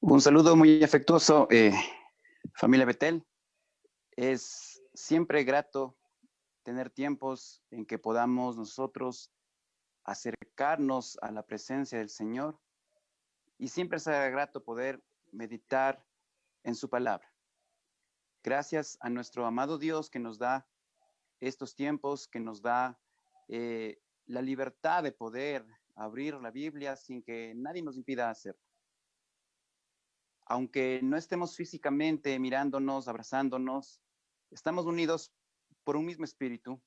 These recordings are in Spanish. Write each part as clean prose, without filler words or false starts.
Un saludo muy afectuoso, familia Betel. Es siempre grato tener tiempos en que podamos nosotros acercarnos a la presencia del Señor y siempre será grato poder meditar en su palabra. Gracias a nuestro amado Dios que nos da estos tiempos, que nos da la libertad de poder abrir la Biblia sin que nadie nos impida hacerlo. Aunque no estemos físicamente mirándonos, abrazándonos, estamos unidos por un mismo espíritu,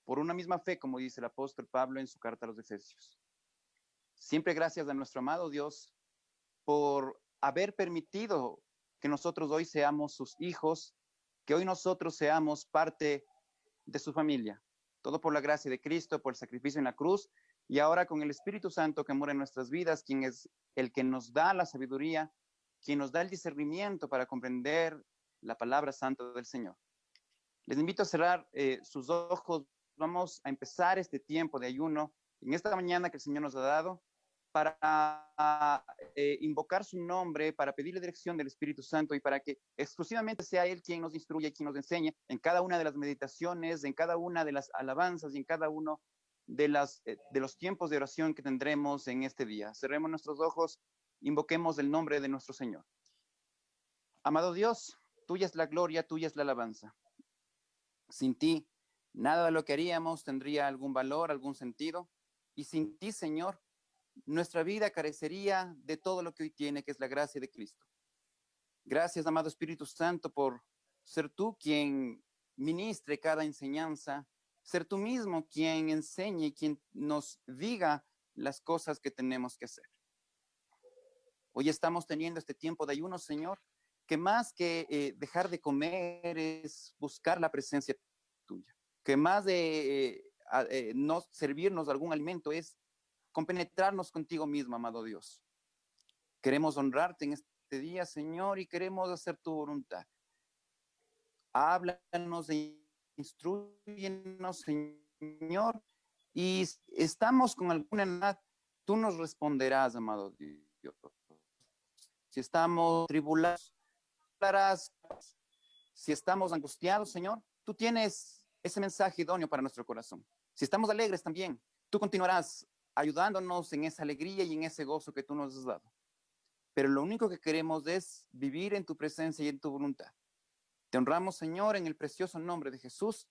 por una misma fe, como dice el apóstol Pablo en su carta a los Efesios. Siempre gracias a nuestro amado Dios por haber permitido que nosotros hoy seamos sus hijos, que hoy nosotros seamos parte de su familia. Todo por la gracia de Cristo, por el sacrificio en la cruz, y ahora con el Espíritu Santo que mora en nuestras vidas, quien es el que nos da la sabiduría, quien nos da el discernimiento para comprender la palabra santa del Señor. Les invito a cerrar sus ojos. Vamos a empezar este tiempo de ayuno en esta mañana que el Señor nos ha dado para invocar su nombre, para pedirle dirección del Espíritu Santo y para que exclusivamente sea Él quien nos instruya y quien nos enseñe en cada una de las meditaciones, en cada una de las alabanzas y en cada uno de los tiempos de oración que tendremos en este día. Cerremos nuestros ojos, invoquemos el nombre de nuestro Señor. Amado Dios, tuya es la gloria, tuya es la alabanza. Sin ti, nada de lo que haríamos tendría algún valor, algún sentido. Y sin ti, Señor, nuestra vida carecería de todo lo que hoy tiene, que es la gracia de Cristo. Gracias, amado Espíritu Santo, por ser tú quien ministre cada enseñanza, ser tú mismo quien enseñe y quien nos diga las cosas que tenemos que hacer. Hoy estamos teniendo este tiempo de ayuno, Señor, que más que dejar de comer es buscar la presencia tuya, que más de no servirnos algún alimento es compenetrarnos contigo mismo, amado Dios. Queremos honrarte en este día, Señor, y queremos hacer tu voluntad. Háblanos e instruyenos, Señor, y estamos con alguna edad, tú nos responderás, amado Dios. Si estamos tribulados, si estamos angustiados, Señor, tú tienes ese mensaje idóneo para nuestro corazón. Si estamos alegres también, tú continuarás ayudándonos en esa alegría y en ese gozo que tú nos has dado. Pero lo único que queremos es vivir en tu presencia y en tu voluntad. Te honramos, Señor, en el precioso nombre de Jesús.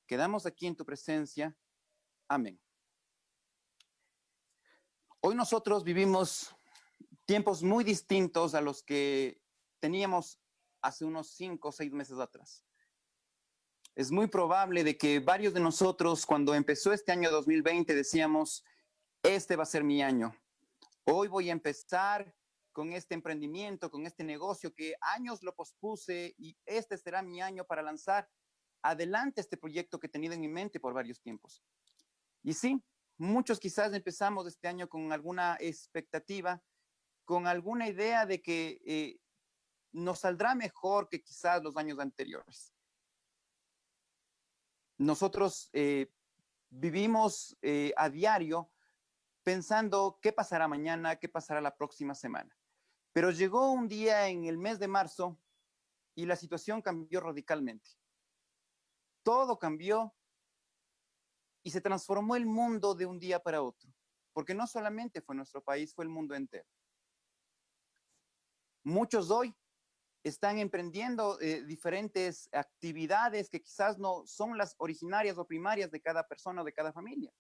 Quedamos aquí en tu presencia. Amén. Hoy nosotros vivimos tiempos muy distintos a los que teníamos hace unos 5 o 6 meses atrás. Es muy probable de que varios de nosotros, cuando empezó este año 2020, decíamos, este va a ser mi año. Hoy voy a empezar con este emprendimiento, con este negocio que años lo pospuse y este será mi año para lanzar adelante este proyecto que he tenido en mi mente por varios tiempos. Y sí, muchos quizás empezamos este año con alguna expectativa, con alguna idea de que nos saldrá mejor que quizás los años anteriores. Nosotros vivimos a diario pensando qué pasará mañana, qué pasará la próxima semana. Pero llegó un día en el mes de marzo y la situación cambió radicalmente. Todo cambió y se transformó el mundo de un día para otro, porque no solamente fue nuestro país, fue el mundo entero. Muchos hoy están emprendiendo diferentes actividades que quizás no son las originarias o primarias de cada persona o de cada familia.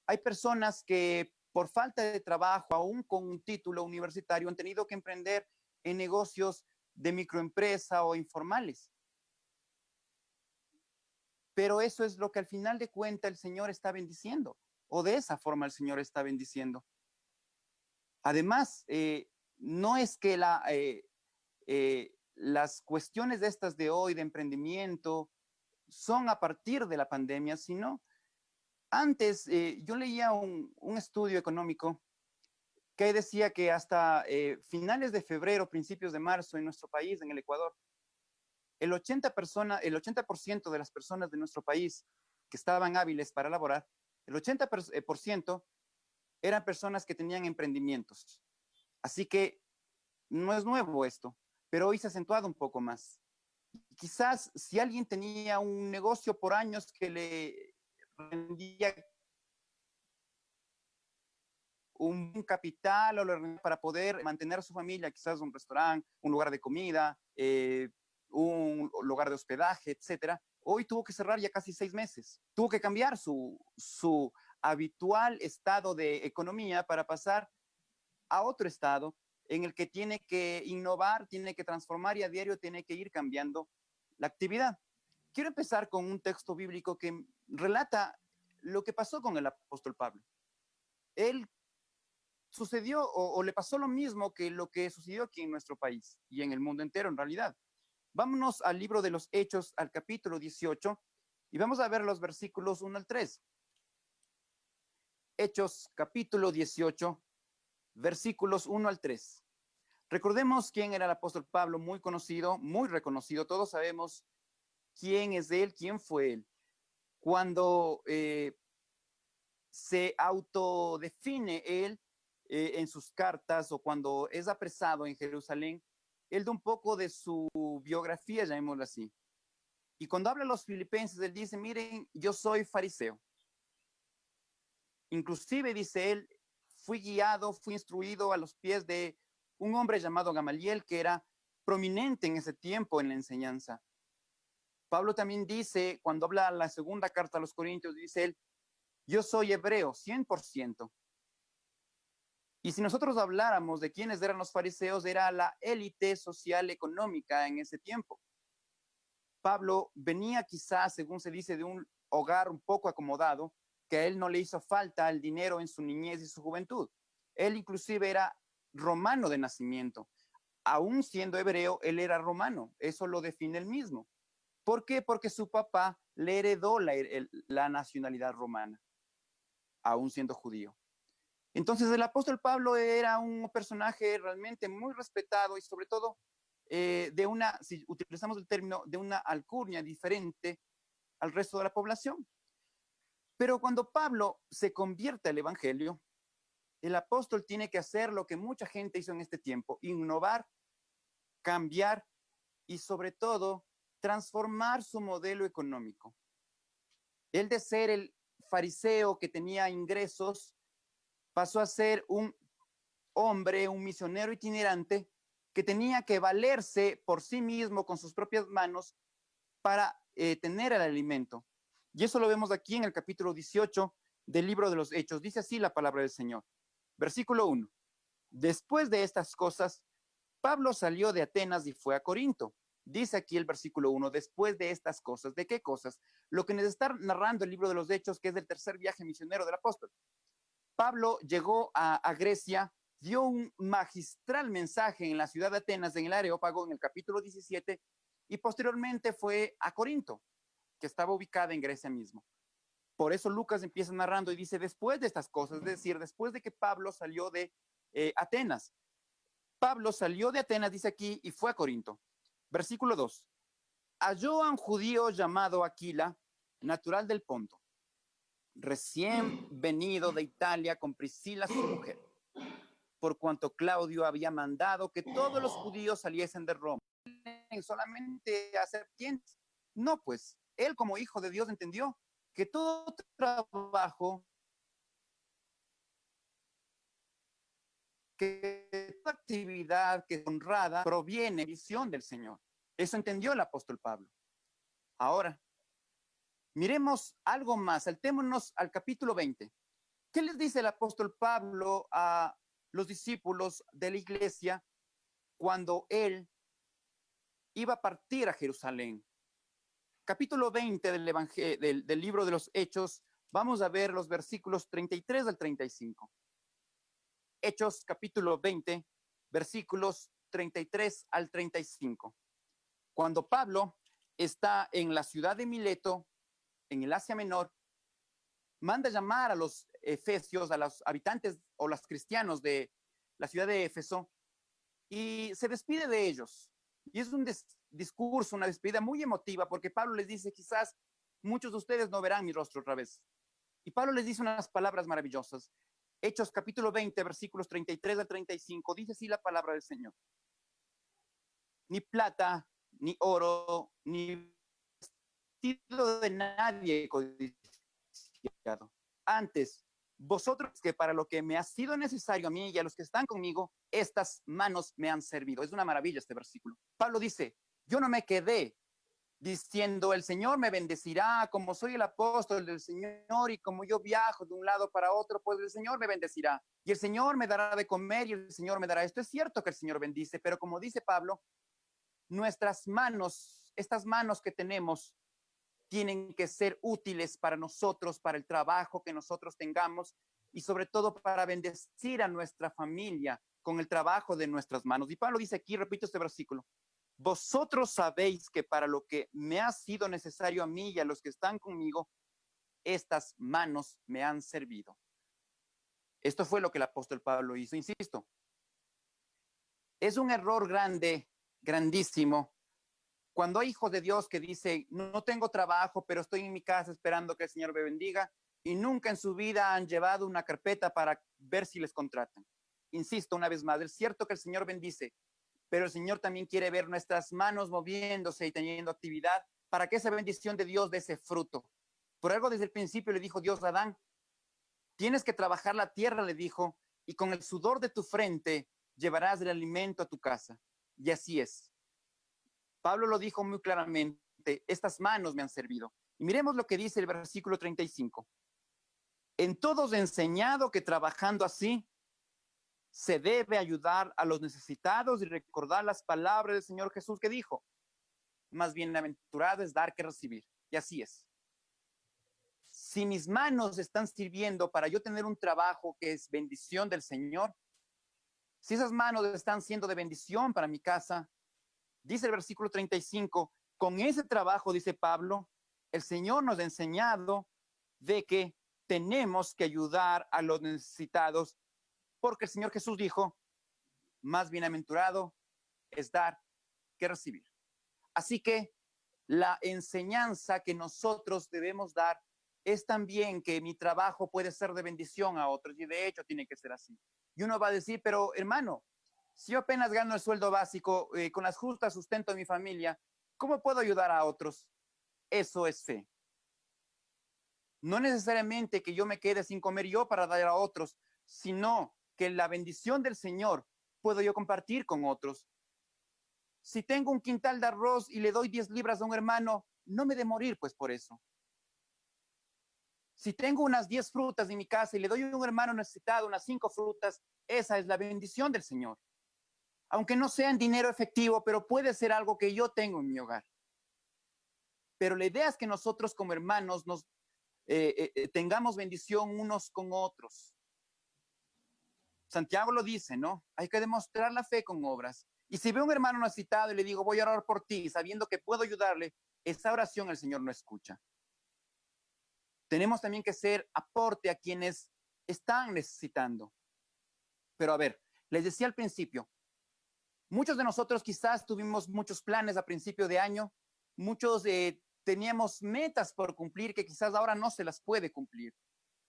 Hay personas que por falta de trabajo, aún con un título universitario, han tenido que emprender en negocios de microempresa o informales. Pero eso es lo que al final de cuentas el Señor está bendiciendo, o de esa forma el Señor está bendiciendo. Además, no es que las cuestiones de estas de hoy, de emprendimiento, son a partir de la pandemia, sino antes yo leía un estudio económico que decía que hasta finales de febrero, principios de marzo en nuestro país, en el Ecuador, el 80% de las personas de nuestro país que estaban hábiles para laborar, el 80% eran personas que tenían emprendimientos. Así que no es nuevo esto, pero hoy se ha acentuado un poco más. Quizás si alguien tenía un negocio por años que le rendía un capital o para poder mantener a su familia, quizás un restaurante, un lugar de comida, un lugar de hospedaje, etcétera. Hoy tuvo que cerrar ya casi 6 meses. Tuvo que cambiar su habitual estado de economía para pasar a otro estado en el que tiene que innovar, tiene que transformar y a diario tiene que ir cambiando la actividad. Quiero empezar con un texto bíblico que relata lo que pasó con el apóstol Pablo. Él sucedió o le pasó lo mismo que lo que sucedió aquí en nuestro país y en el mundo entero en realidad. Vámonos al libro de los Hechos, al capítulo 18, y vamos a ver los versículos 1 al 3. Hechos, capítulo 18, versículos 1 al 3. Recordemos quién era el apóstol Pablo, muy conocido, muy reconocido. Todos sabemos quién es él, quién fue él. Cuando se autodefine él en sus cartas o cuando es apresado en Jerusalén, él da un poco de su biografía, llamémoslo así. Y cuando habla a los filipenses, él dice, miren, yo soy fariseo. Inclusive, dice él, fui guiado, fui instruido a los pies de un hombre llamado Gamaliel, que era prominente en ese tiempo en la enseñanza. Pablo también dice, cuando habla la segunda carta a los Corintios, dice él, yo soy hebreo, 100%. Y si nosotros habláramos de quiénes eran los fariseos, era la élite social económica en ese tiempo. Pablo venía quizás, según se dice, de un hogar un poco acomodado, que a él no le hizo falta el dinero en su niñez y su juventud. Él inclusive era romano de nacimiento. Aún siendo hebreo, él era romano. Eso lo define él mismo. ¿Por qué? Porque su papá le heredó la nacionalidad romana, aún siendo judío. Entonces el apóstol Pablo era un personaje realmente muy respetado y sobre todo de una, si utilizamos el término, de una alcurnia diferente al resto de la población. Pero cuando Pablo se convierte al Evangelio, el apóstol tiene que hacer lo que mucha gente hizo en este tiempo, innovar, cambiar y sobre todo transformar su modelo económico. Él de ser el fariseo que tenía ingresos, pasó a ser un hombre, un misionero itinerante que tenía que valerse por sí mismo con sus propias manos para tener el alimento. Y eso lo vemos aquí en el capítulo 18 del libro de los Hechos. Dice así la palabra del Señor. Versículo 1. Después de estas cosas, Pablo salió de Atenas y fue a Corinto. Dice aquí el versículo 1, después de estas cosas, ¿de qué cosas? Lo que nos está narrando el libro de los Hechos, que es el tercer viaje misionero del apóstol. Pablo llegó a Grecia, dio un magistral mensaje en la ciudad de Atenas, en el Areópago, en el capítulo 17, y posteriormente fue a Corinto, que estaba ubicada en Grecia mismo. Por eso Lucas empieza narrando y dice, después de estas cosas, es decir, después de que Pablo salió de Atenas. Pablo salió de Atenas, dice aquí, y fue a Corinto. Versículo 2. Halló a un judío llamado Aquila, natural del Ponto, recién venido de Italia con Priscila, su mujer, por cuanto Claudio había mandado que todos los judíos saliesen de Roma, solamente a serpientes. No, pues, él como hijo de Dios entendió que todo trabajo, que toda actividad que es honrada proviene de la visión del Señor. Eso entendió el apóstol Pablo. Ahora, miremos algo más, saltémonos al capítulo 20. ¿Qué les dice el apóstol Pablo a los discípulos de la iglesia cuando él iba a partir a Jerusalén? Capítulo 20 del libro de los Hechos, vamos a ver los versículos 33 al 35. Hechos capítulo 20, versículos 33 al 35. Cuando Pablo está en la ciudad de Mileto, en el Asia Menor, manda llamar a los efesios, a los habitantes o los cristianos de la ciudad de Éfeso, y se despide de ellos. Y es un discurso, una despedida muy emotiva, porque Pablo les dice, quizás muchos de ustedes no verán mi rostro otra vez. Y Pablo les dice unas palabras maravillosas. Hechos capítulo 20, versículos 33 al 35, dice así la palabra del Señor. Ni plata, ni oro, ni vestido de nadie codiciado. Antes, vosotros que para lo que me ha sido necesario a mí y a los que están conmigo, estas manos me han servido. Es una maravilla este versículo. Pablo dice, yo no me quedé diciendo, el Señor me bendecirá, como soy el apóstol del Señor y como yo viajo de un lado para otro, pues el Señor me bendecirá. Y el Señor me dará de comer y el Señor me dará. Esto es cierto que el Señor bendice, pero como dice Pablo, nuestras manos, estas manos que tenemos, tienen que ser útiles para nosotros, para el trabajo que nosotros tengamos y sobre todo para bendecir a nuestra familia con el trabajo de nuestras manos. Y Pablo dice aquí, repito este versículo, vosotros sabéis que para lo que me ha sido necesario a mí y a los que están conmigo, estas manos me han servido. Esto fue lo que el apóstol Pablo hizo, insisto. Es un error grande, grandísimo, cuando hay hijos de Dios que dicen, no tengo trabajo, pero estoy en mi casa esperando que el Señor me bendiga, y nunca en su vida han llevado una carpeta para ver si les contratan. Insisto una vez más, es cierto que el Señor bendice, pero el Señor también quiere ver nuestras manos moviéndose y teniendo actividad para que esa bendición de Dios dé ese fruto. Por algo desde el principio le dijo Dios a Adán, tienes que trabajar la tierra, le dijo, y con el sudor de tu frente llevarás el alimento a tu casa. Y así es. Pablo lo dijo muy claramente, estas manos me han servido. Y miremos lo que dice el versículo 35. En todos he enseñado que trabajando así se debe ayudar a los necesitados y recordar las palabras del Señor Jesús que dijo, más bienaventurado es dar que recibir. Y así es. Si mis manos están sirviendo para yo tener un trabajo que es bendición del Señor, si esas manos están siendo de bendición para mi casa, dice el versículo 35, con ese trabajo, dice Pablo, el Señor nos ha enseñado de que tenemos que ayudar a los necesitados, porque el Señor Jesús dijo, más bienaventurado es dar que recibir. Así que la enseñanza que nosotros debemos dar es también que mi trabajo puede ser de bendición a otros, y de hecho tiene que ser así. Y uno va a decir, pero hermano, si yo apenas gano el sueldo básico, con las justas sustento a mi familia, ¿cómo puedo ayudar a otros? Eso es fe. No necesariamente que yo me quede sin comer yo para dar a otros, sino que la bendición del Señor puedo yo compartir con otros. Si tengo un quintal de arroz y le doy 10 libras a un hermano, no me de morir pues por eso. Si tengo unas 10 frutas en mi casa y le doy a un hermano necesitado unas 5 frutas, esa es la bendición del Señor. Aunque no sea en dinero efectivo, pero puede ser algo que yo tengo en mi hogar. Pero la idea es que nosotros como hermanos nos tengamos bendición unos con otros. Santiago lo dice, ¿no? Hay que demostrar la fe con obras. Y si veo a un hermano necesitado y le digo, voy a orar por ti, sabiendo que puedo ayudarle, esa oración el Señor no escucha. Tenemos también que ser aporte a quienes están necesitando. Pero a ver, les decía al principio, muchos de nosotros quizás tuvimos muchos planes a principio de año, muchos teníamos metas por cumplir que quizás ahora no se las puede cumplir.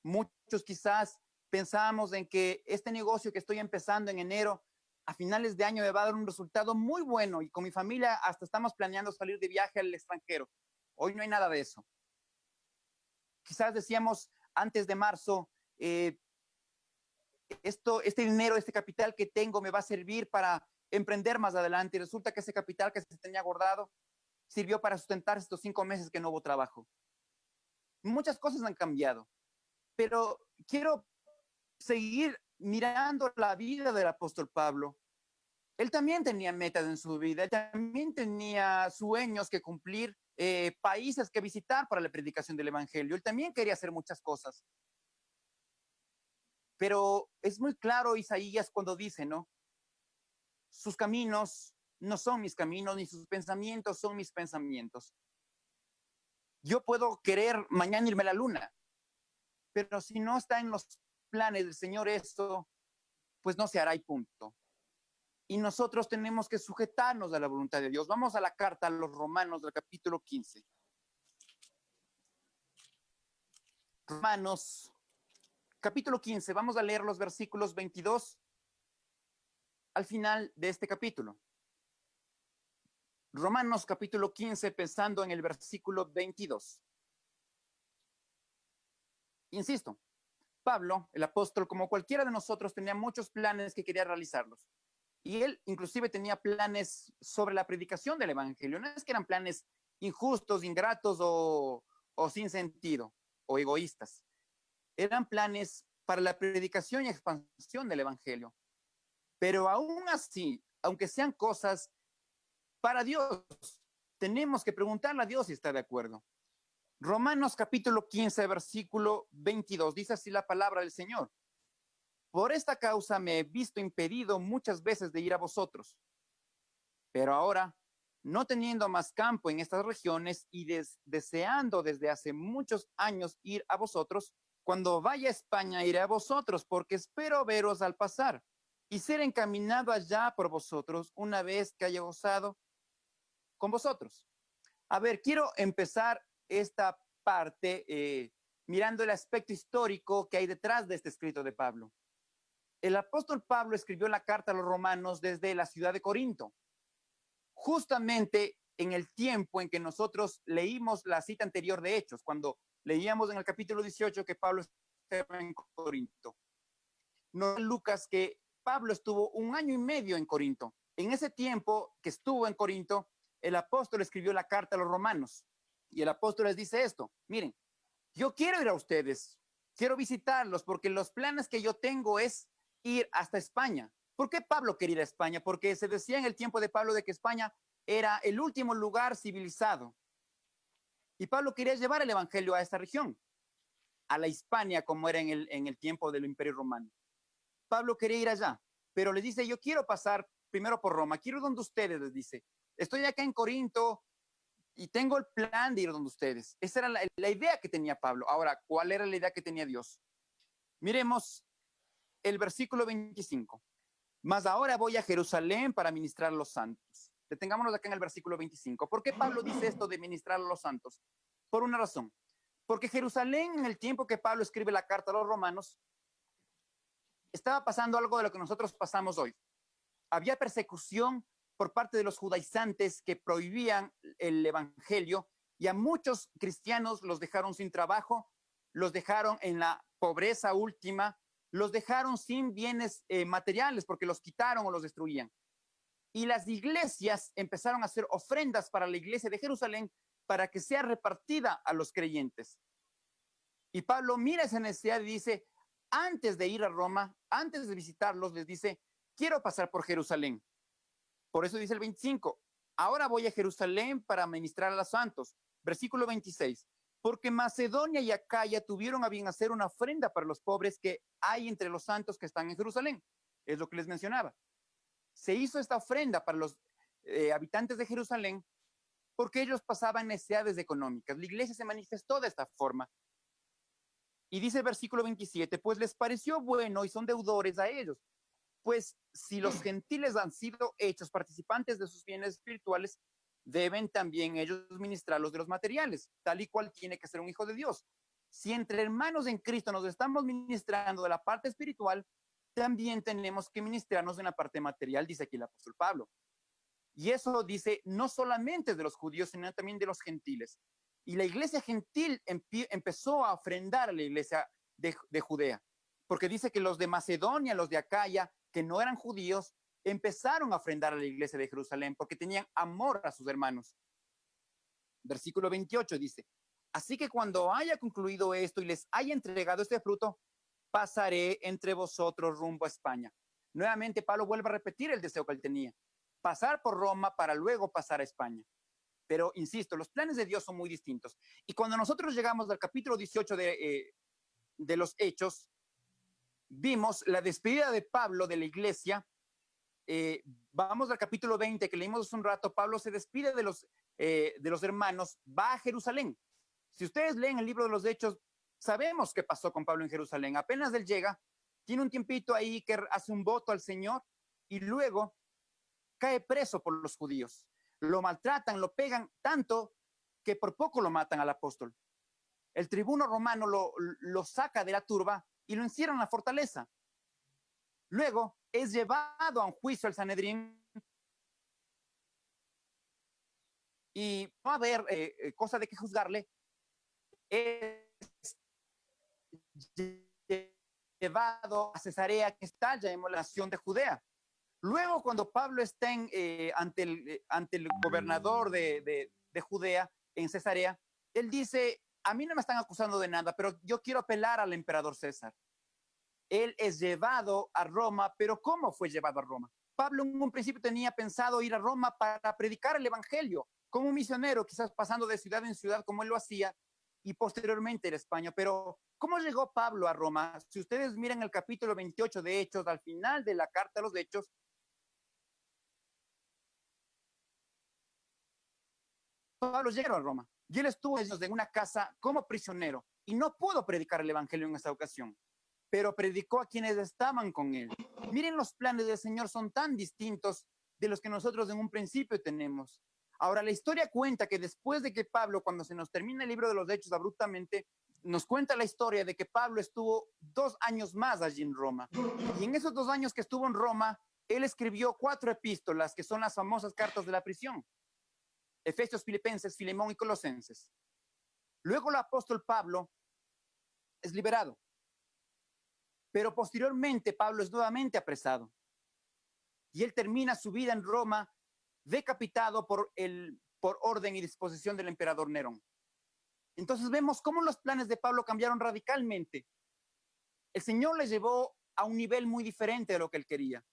Muchos quizás pensábamos en que este negocio que estoy empezando en enero, a finales de año me va a dar un resultado muy bueno y con mi familia hasta estamos planeando salir de viaje al extranjero. Hoy no hay nada de eso. Quizás decíamos antes de marzo, este dinero, este capital que tengo me va a servir para emprender más adelante y resulta que ese capital que se tenía guardado sirvió para sustentar estos 5 meses que no hubo trabajo. Muchas cosas han cambiado, pero quiero seguir mirando la vida del apóstol Pablo. Él también tenía metas en su vida, él también tenía sueños que cumplir, países que visitar para la predicación del Evangelio. Él también quería hacer muchas cosas. Pero es muy claro Isaías cuando dice, ¿no? Sus caminos no son mis caminos, ni sus pensamientos son mis pensamientos. Yo puedo querer mañana irme a la luna, pero si no está en los planes del Señor esto, pues no se hará y punto. Y nosotros tenemos que sujetarnos a la voluntad de Dios. Vamos a la carta a los Romanos del capítulo 15. Romanos capítulo 15, vamos a leer los versículos 22 al final de este capítulo. Romanos capítulo 15, pensando en el versículo 22. Insisto, Pablo, el apóstol, como cualquiera de nosotros, tenía muchos planes que quería realizarlos. Y él inclusive tenía planes sobre la predicación del evangelio. No es que eran planes injustos, ingratos o sin sentido o egoístas. Eran planes para la predicación y expansión del evangelio. Pero aún así, aunque sean cosas para Dios, tenemos que preguntarle a Dios si está de acuerdo. Romanos capítulo 15, versículo 22, dice así la palabra del Señor. Por esta causa me he visto impedido muchas veces de ir a vosotros. Pero ahora, no teniendo más campo en estas regiones y deseando desde hace muchos años ir a vosotros, cuando vaya a España iré a vosotros, porque espero veros al pasar y ser encaminado allá por vosotros una vez que haya gozado con vosotros. A ver, quiero empezar esta parte mirando el aspecto histórico que hay detrás de este escrito de Pablo. El apóstol Pablo escribió la carta a los romanos desde la ciudad de Corinto, justamente en el tiempo en que nosotros leímos la cita anterior de Hechos, cuando leíamos en el capítulo 18 que Pablo estaba en Corinto. No, Lucas, que Pablo estuvo 1 año y medio en Corinto. En ese tiempo que estuvo en Corinto, el apóstol escribió la carta a los romanos. Y el apóstol les dice esto: miren, yo quiero ir a ustedes, quiero visitarlos, porque los planes que yo tengo es ir hasta España. ¿Por qué Pablo quería ir a España? Porque se decía en el tiempo de Pablo de que España era el último lugar civilizado. Y Pablo quería llevar el evangelio a esta región, a la Hispania, como era en el tiempo del Imperio Romano. Pablo quería ir allá, pero le dice, yo quiero pasar primero por Roma, quiero ir donde ustedes, les dice. Estoy acá en Corinto y tengo el plan de ir donde ustedes. Esa era la idea que tenía Pablo. Ahora, ¿cuál era la idea que tenía Dios? Miremos el versículo 25. Mas ahora voy a Jerusalén para ministrar a los santos. Detengámonos acá en el versículo 25. ¿Por qué Pablo dice esto de ministrar a los santos? Por una razón. Porque Jerusalén, en el tiempo que Pablo escribe la carta a los romanos, estaba pasando algo de lo que nosotros pasamos hoy. Había persecución por parte de los judaizantes que prohibían el evangelio y a muchos cristianos los dejaron sin trabajo, los dejaron en la pobreza última, los dejaron sin bienes materiales porque los quitaron o los destruían. Y las iglesias empezaron a hacer ofrendas para la iglesia de Jerusalén para que sea repartida a los creyentes. Y Pablo mira esa necesidad y dice, antes de ir a Roma, antes de visitarlos, les dice, quiero pasar por Jerusalén. Por eso dice el 25, ahora voy a Jerusalén para ministrar a los santos. Versículo 26, porque Macedonia y Acaya tuvieron a bien hacer una ofrenda para los pobres que hay entre los santos que están en Jerusalén. Es lo que les mencionaba. Se hizo esta ofrenda para los habitantes de Jerusalén porque ellos pasaban necesidades económicas. La iglesia se manifestó de esta forma. Y dice el versículo 27, pues les pareció bueno y son deudores a ellos. Pues si los gentiles han sido hechos participantes de sus bienes espirituales, deben también ellos ministrar los de los materiales, tal y cual tiene que ser un hijo de Dios. Si entre hermanos en Cristo nos estamos ministrando de la parte espiritual, también tenemos que ministrarnos de la parte material, dice aquí el apóstol Pablo. Y eso dice no solamente de los judíos, sino también de los gentiles. Y la iglesia gentil empezó a ofrendar a la iglesia de Judea, porque dice que los de Macedonia, los de Acaya, que no eran judíos, empezaron a ofrendar a la iglesia de Jerusalén porque tenían amor a sus hermanos. Versículo 28 dice, así que cuando haya concluido esto y les haya entregado este fruto, pasaré entre vosotros rumbo a España. Nuevamente Pablo vuelve a repetir el deseo que él tenía, pasar por Roma para luego pasar a España. Pero, insisto, los planes de Dios son muy distintos. Y cuando nosotros llegamos al capítulo 18 de los Hechos, vimos la despedida de Pablo de la iglesia. Vamos al capítulo 20 que leímos hace un rato. Pablo se despide de los hermanos, va a Jerusalén. Si ustedes leen el libro de los Hechos, sabemos qué pasó con Pablo en Jerusalén. Apenas él llega, tiene un tiempito ahí que hace un voto al Señor y luego cae preso por los judíos. Lo maltratan, lo pegan tanto que por poco lo matan al apóstol. El tribuno romano lo saca de la turba y lo encierran en la fortaleza. Luego es llevado a un juicio al Sanedrín y no va a haber cosa de que juzgarle. Es llevado a Cesarea, que está ya en la nación de Judea. Luego, cuando Pablo está ante el gobernador de Judea, en Cesarea, él dice, a mí no me están acusando de nada, pero yo quiero apelar al emperador César. Él es llevado a Roma, pero ¿cómo fue llevado a Roma? Pablo en un principio tenía pensado ir a Roma para predicar el evangelio, como un misionero, quizás pasando de ciudad en ciudad como él lo hacía, y posteriormente ir a España. Pero ¿cómo llegó Pablo a Roma? Si ustedes miran el capítulo 28 de Hechos, al final de la carta a los Hechos, Pablo llegó a Roma y él estuvo en una casa como prisionero y no pudo predicar el evangelio en esa ocasión, pero predicó a quienes estaban con él. Miren, los planes del Señor son tan distintos de los que nosotros en un principio tenemos. Ahora, la historia cuenta que después de que Pablo, cuando se nos termina el libro de los Hechos abruptamente, nos cuenta la historia de que Pablo estuvo 2 años más allí en Roma. Y en esos 2 años que estuvo en Roma, él escribió 4 epístolas, que son las famosas cartas de la prisión: Efesios, Filipenses, Filemón y Colosenses. Luego el apóstol Pablo es liberado, pero posteriormente Pablo es nuevamente apresado y él termina su vida en Roma decapitado por orden y disposición del emperador Nerón. Entonces vemos cómo los planes de Pablo cambiaron radicalmente. El Señor le llevó a un nivel muy diferente de lo que él quería.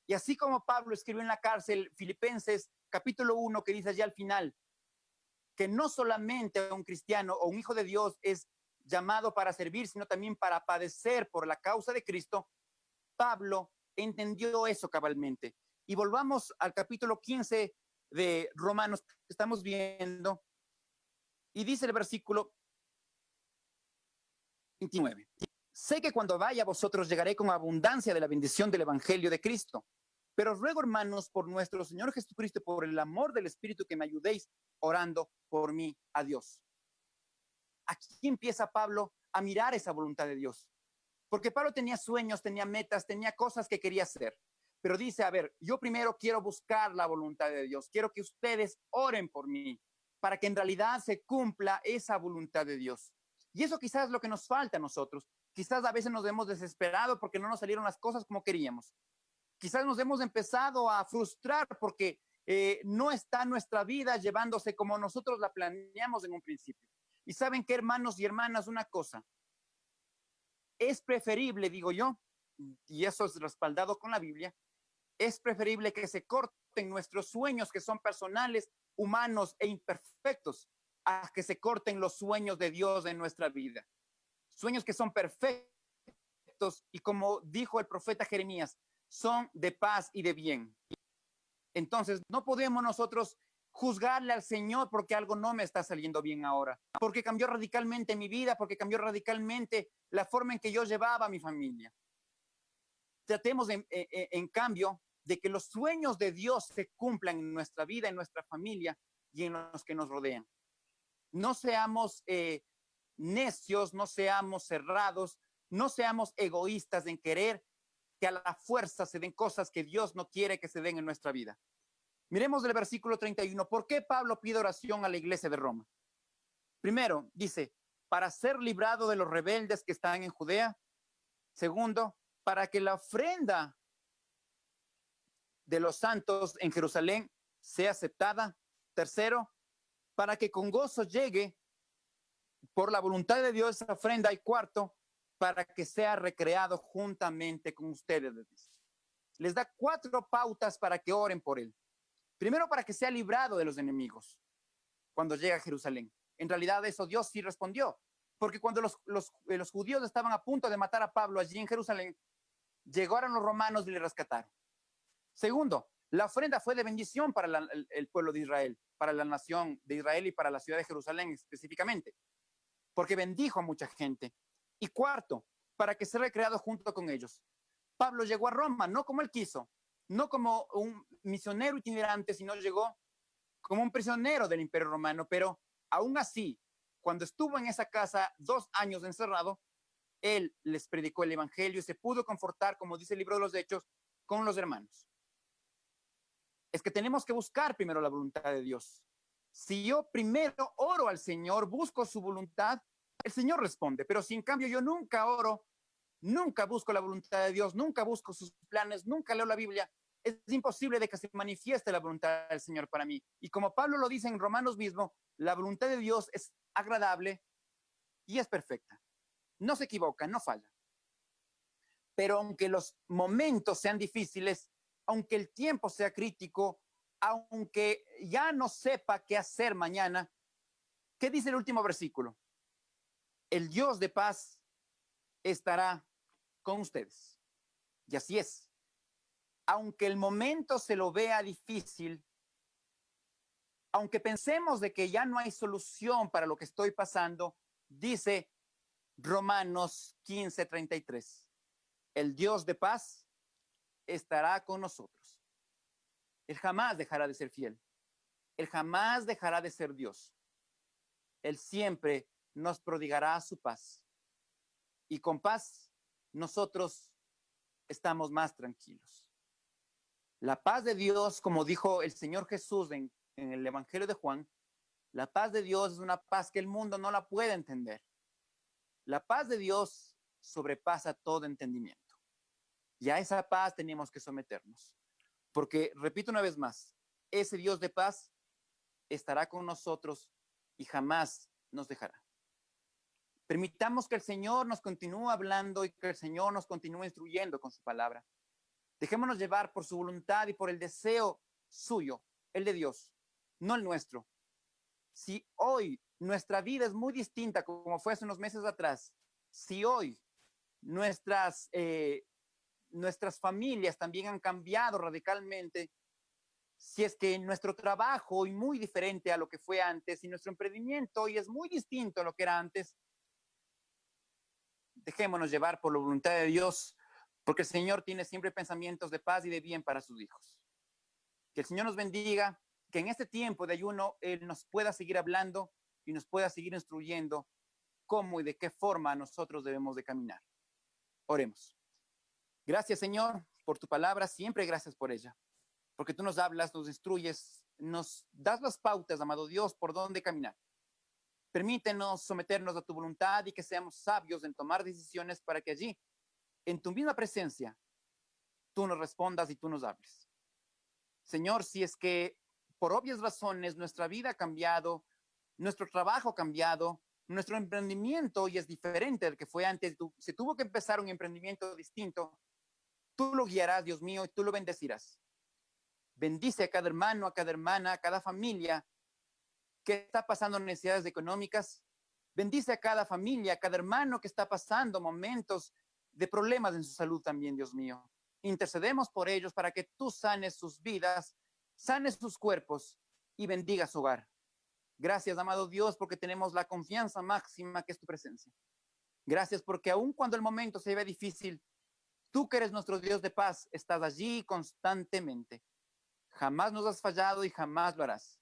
Y así como Pablo escribió en la cárcel Filipenses capítulo 1, que dice allá al final, que no solamente un cristiano o un hijo de Dios es llamado para servir, sino también para padecer por la causa de Cristo, Pablo entendió eso cabalmente. Y volvamos al capítulo 15 de Romanos que estamos viendo, y dice el versículo 29. Sé que cuando vaya a vosotros llegaré con abundancia de la bendición del Evangelio de Cristo. Pero os ruego, hermanos, por nuestro Señor Jesucristo, por el amor del Espíritu, que me ayudéis orando por mí a Dios. Aquí empieza Pablo a mirar esa voluntad de Dios. Porque Pablo tenía sueños, tenía metas, tenía cosas que quería hacer. Pero dice, a ver, yo primero quiero buscar la voluntad de Dios. Quiero que ustedes oren por mí para que en realidad se cumpla esa voluntad de Dios. Y eso quizás es lo que nos falta a nosotros. Quizás a veces nos hemos desesperado porque no nos salieron las cosas como queríamos. Quizás nos hemos empezado a frustrar porque no está nuestra vida llevándose como nosotros la planeamos en un principio. Y saben qué, hermanos y hermanas, una cosa. Es preferible, digo yo, y eso es respaldado con la Biblia, es preferible que se corten nuestros sueños que son personales, humanos e imperfectos, a que se corten los sueños de Dios en nuestra vida. Sueños que son perfectos y, como dijo el profeta Jeremías, son de paz y de bien. Entonces, no podemos nosotros juzgarle al Señor porque algo no me está saliendo bien ahora, porque cambió radicalmente mi vida, porque cambió radicalmente la forma en que yo llevaba a mi familia. Tratemos en cambio de que los sueños de Dios se cumplan en nuestra vida, en nuestra familia y en los que nos rodean. No seamos necios, no seamos cerrados, no seamos egoístas en querer que a la fuerza se den cosas que Dios no quiere que se den en nuestra vida. Miremos el versículo 31. ¿Por qué Pablo pide oración a la iglesia de Roma? Primero, dice, para ser librado de los rebeldes que están en Judea. Segundo, para que la ofrenda de los santos en Jerusalén sea aceptada. Tercero, para que con gozo llegue por la voluntad de Dios esa ofrenda. Y cuarto, para que sea recreado juntamente con ustedes. Les da 4 pautas para que oren por él. Primero, para que sea librado de los enemigos cuando llega a Jerusalén. En realidad eso Dios sí respondió, porque cuando los judíos estaban a punto de matar a Pablo allí en Jerusalén, llegaron los romanos y le rescataron. Segundo, la ofrenda fue de bendición para el pueblo de Israel, para la nación de Israel y para la ciudad de Jerusalén específicamente, porque bendijo a mucha gente. Y cuarto, para que sea recreado junto con ellos. Pablo llegó a Roma, no como él quiso, no como un misionero itinerante, sino llegó como un prisionero del Imperio Romano, pero aún así, cuando estuvo en esa casa 2 años encerrado, Él les predicó el evangelio y se pudo confortar, como dice el libro de los Hechos, con los hermanos. Es que tenemos que buscar primero la voluntad de Dios. Si yo primero oro al Señor, busco su voluntad, el Señor responde. Pero si en cambio yo nunca oro, nunca busco la voluntad de Dios, nunca busco sus planes, nunca leo la Biblia, es imposible de que se manifieste la voluntad del Señor para mí. Y como Pablo lo dice en Romanos mismo, la voluntad de Dios es agradable y es perfecta. No se equivoca, no falla. Pero aunque los momentos sean difíciles, aunque el tiempo sea crítico, aunque ya no sepa qué hacer mañana, ¿qué dice el último versículo? El Dios de paz estará con ustedes. Y así es. Aunque el momento se lo vea difícil, aunque pensemos de que ya no hay solución para lo que estoy pasando, dice Romanos 15:33, el Dios de paz estará con nosotros. Él jamás dejará de ser fiel. Él jamás dejará de ser Dios. Él siempre nos prodigará su paz. Y con paz nosotros estamos más tranquilos. La paz de Dios, como dijo el Señor Jesús en el Evangelio de Juan, la paz de Dios es una paz que el mundo no la puede entender. La paz de Dios sobrepasa todo entendimiento. Y a esa paz tenemos que someternos. Porque, repito una vez más, ese Dios de paz estará con nosotros y jamás nos dejará. Permitamos que el Señor nos continúe hablando y que el Señor nos continúe instruyendo con su palabra. Dejémonos llevar por su voluntad y por el deseo suyo, el de Dios, no el nuestro. Si hoy nuestra vida es muy distinta como fue hace unos meses atrás, si hoy nuestras familias también han cambiado radicalmente, si es que nuestro trabajo hoy muy diferente a lo que fue antes y nuestro emprendimiento hoy es muy distinto a lo que era antes, dejémonos llevar por la voluntad de Dios, porque el Señor tiene siempre pensamientos de paz y de bien para sus hijos. Que el Señor nos bendiga, que en este tiempo de ayuno Él nos pueda seguir hablando y nos pueda seguir instruyendo cómo y de qué forma nosotros debemos de caminar. Oremos. Gracias, Señor, por tu palabra, siempre gracias por ella, porque tú nos hablas, nos instruyes, nos das las pautas, amado Dios, por dónde caminar. Permítenos someternos a tu voluntad y que seamos sabios en tomar decisiones para que allí, en tu misma presencia, tú nos respondas y tú nos hables. Señor, si es que por obvias razones nuestra vida ha cambiado, nuestro trabajo ha cambiado, nuestro emprendimiento hoy es diferente del que fue antes, se tuvo que empezar un emprendimiento distinto, tú lo guiarás, Dios mío, y tú lo bendecirás. Bendice a cada hermano, a cada hermana, a cada familia que está pasando necesidades económicas. Bendice a cada familia, a cada hermano que está pasando momentos de problemas en su salud también, Dios mío. Intercedemos por ellos para que tú sanes sus vidas, sanes sus cuerpos y bendiga su hogar. Gracias, amado Dios, porque tenemos la confianza máxima que es tu presencia. Gracias porque aun cuando el momento se ve difícil, tú que eres nuestro Dios de paz, estás allí constantemente. Jamás nos has fallado y jamás lo harás.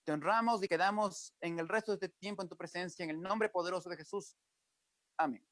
Te honramos y quedamos en el resto de este tiempo en tu presencia, en el nombre poderoso de Jesús. Amén.